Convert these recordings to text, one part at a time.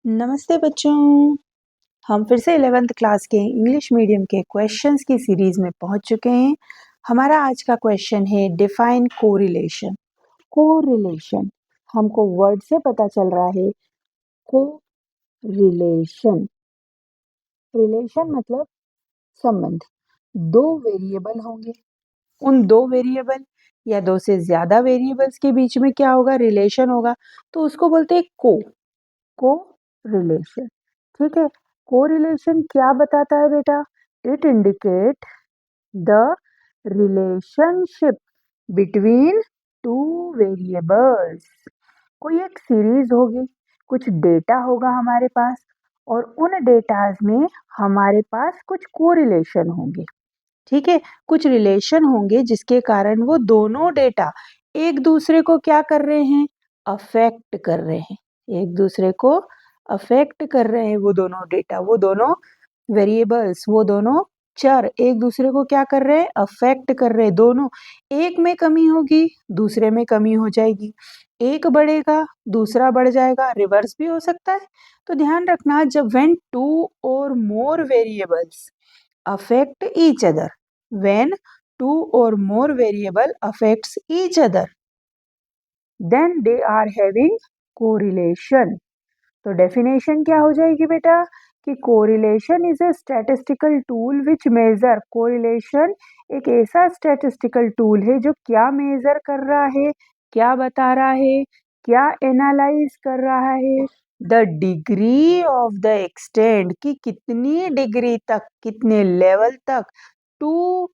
नमस्ते बच्चों। हम फिर से 11th क्लास के इंग्लिश मीडियम के क्वेश्चंस की सीरीज में पहुंच चुके हैं। हमारा आज का क्वेश्चन है डिफाइन कोरिलेशन। कोरिलेशन हमको वर्ड से पता चल रहा है। कोरिलेशन रिलेशन मतलब संबंध। दो वेरिएबल होंगे, उन दो वेरिएबल या दो से ज्यादा वेरिएबल्स के बीच में क्या होगा, रिलेशन होगा, तो उसको बोलते हैं को रिलेशन। ठीक है, कोरिलेशन क्या बताता है बेटा? It indicate the relationship between two variables. कोई एक सीरीज होगी, कुछ डेटा होगा हमारे पास, और उन डेटाज में हमारे पास कुछ कोरिलेशन होंगे। ठीक है, कुछ रिलेशन होंगे जिसके कारण वो दोनों डेटा एक दूसरे को क्या कर रहे हैं, अफेक्ट कर रहे हैं। एक दूसरे को अफेक्ट कर रहे हैं वो दोनों डेटा, वो दोनों वेरिएबल्स, वो दोनों चर एक दूसरे को क्या कर रहे हैं, अफेक्ट कर रहे हैं। दोनों, एक में कमी होगी दूसरे में कमी हो जाएगी, एक बढ़ेगा दूसरा बढ़ जाएगा, रिवर्स भी हो सकता है। तो ध्यान रखना, जब व्हेन टू और मोर variables affect each other, when two or more variable affects each other, then they are having correlation। तो डेफिनेशन क्या हो जाएगी बेटा कि correlation is a statistical tool which measure. Correlation एक ऐसा स्टैटिस्टिकल टूल है जो क्या मेजर कर रहा है, क्या बता रहा है, क्या एनालाइज कर रहा है, the degree of the extend, कि कितनी डिग्री तक, कितने लेवल तक, टू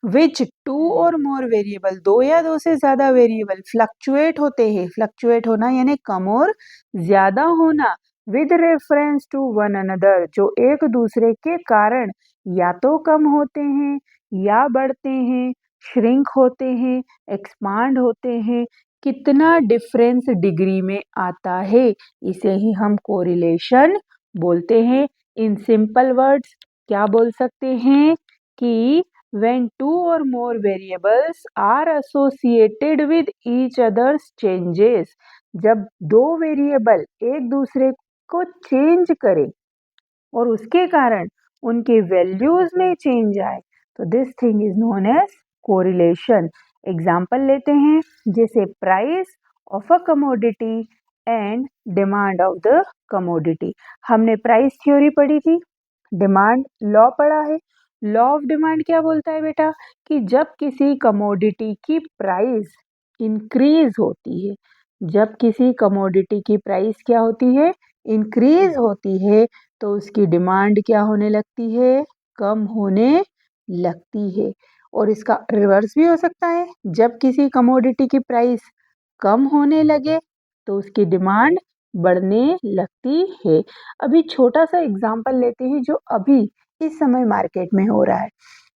विच टू और मोर वेरिएबल, दो या दो से ज्यादा वेरिएबल फ्लक्चुएट होते हैं। फ्लक्चुएट होना यानी कम और ज्यादा होना, with reference to one another, जो एक दूसरे के कारण या तो कम होते हैं या बढ़ते हैं, श्रिंक होते हैं, एक्सपांड होते हैं, कितना डिफरेंस डिग्री में आता है, इसे ही हम कोरिलेशन बोलते हैं। इन सिंपल वर्ड्स क्या बोल सकते हैं कि when two or more variables are associated with each other's changes, जब दो वेरिएबल एक दूसरे को चेंज करें और उसके कारण उनके वैल्यूज में चेंज आए, तो this thing is known as correlation. Example लेते हैं, जैसे price of a commodity and demand of the commodity. हमने प्राइस थ्योरी पढ़ी थी, डिमांड लॉ पढ़ा है। लॉ ऑफ डिमांड क्या बोलता है बेटा कि जब किसी कमोडिटी की प्राइस इंक्रीज होती है, जब किसी कमोडिटी की प्राइस क्या होती है, इंक्रीज होती है, तो उसकी डिमांड क्या होने लगती है, कम होने लगती है। और इसका रिवर्स भी हो सकता है, जब किसी कमोडिटी की प्राइस कम होने लगे तो उसकी डिमांड बढ़ने लगती है। अभी छोटा सा एग्जांपल लेते हैं जो अभी इस समय मार्केट में हो रहा है।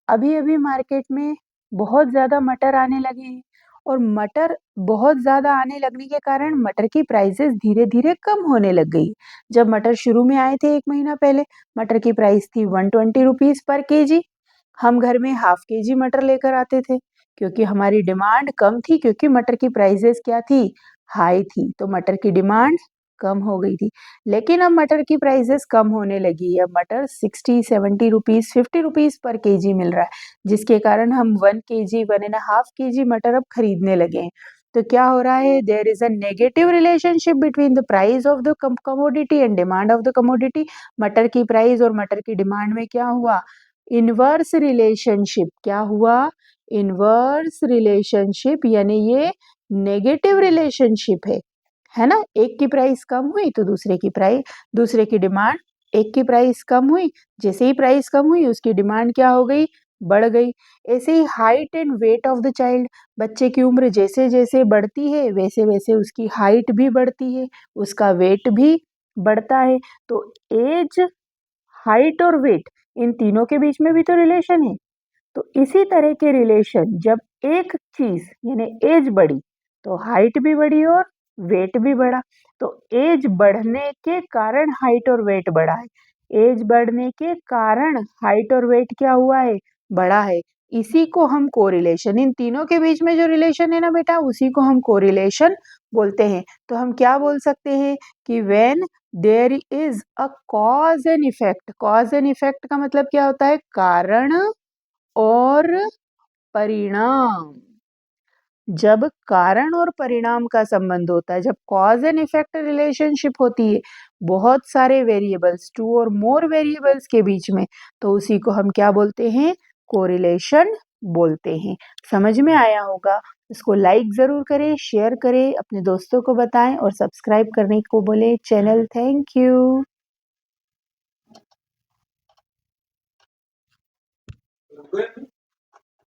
अभी अभी मार्केट में बहुत ज्यादा मटर आने लगे हैं, और मटर बहुत ज्यादा आने लगने के कारण मटर की प्राइसेस धीरे धीरे कम होने लग गई। जब मटर शुरू में आए थे 1 महीना पहले, मटर की प्राइस थी 120 रुपीज पर केजी। हम घर में हाफ केजी मटर लेकर आते थे, क्योंकि हमारी डिमांड कम थी, क्योंकि मटर की प्राइसेस क्या थी, हाई थी, तो मटर की डिमांड कम हो गई थी। लेकिन अब मटर की प्राइसेस कम होने लगी है, अब मटर 60-70 रुपीज 50 रुपीज पर केजी मिल रहा है, जिसके कारण हम 1 केजी 1.5 केजी मटर अब खरीदने लगे हैं। तो क्या हो रहा है, there is a negative relationship between the price of the commodity and demand of the commodity. मटर की प्राइस और मटर की डिमांड में क्या हुआ, इनवर्स रिलेशनशिप। क्या हुआ, इनवर्स रिलेशनशिप, यानी ये नेगेटिव रिलेशनशिप है ना। एक की प्राइस कम हुई तो दूसरे की डिमांड, एक की प्राइस कम हुई, जैसे ही प्राइस कम हुई उसकी डिमांड क्या हो गई, बढ़ गई। ऐसे ही height and weight of the child, बच्चे की उम्र जैसे जैसे बढ़ती है वैसे वैसे उसकी हाइट भी बढ़ती है, उसका वेट भी बढ़ता है। तो एज, हाइट और वेट, इन तीनों के बीच में भी तो रिलेशन है। तो इसी तरह के रिलेशन, जब एक चीज यानी एज बढ़ी तो हाइट भी बढ़ी और वेट भी बढ़ा। तो एज बढ़ने के कारण हाइट और वेट बढ़ा है, एज बढ़ने के कारण हाइट और वेट क्या हुआ है, बढ़ा है। इसी को हम कोरिलेशन, इन तीनों के बीच में जो रिलेशन है ना बेटा, उसी को हम कोरिलेशन बोलते हैं। तो हम क्या बोल सकते हैं कि when there is a cause and effect. Cause and effect का मतलब क्या होता है? कारण और परिणाम। जब कारण और परिणाम का संबंध होता है, जब कॉज एंड इफेक्ट रिलेशनशिप होती है बहुत सारे वेरिएबल्स, 2 और मोर वेरिएबल्स के बीच में, तो उसी को हम क्या बोलते हैं? कोरिलेशन बोलते हैं। समझ में आया होगा। इसको लाइक ज़रूर करें, शेयर करें, अपने दोस्तों को बताएं और सब्सक्राइब करने को बोले चैनल। Thank you.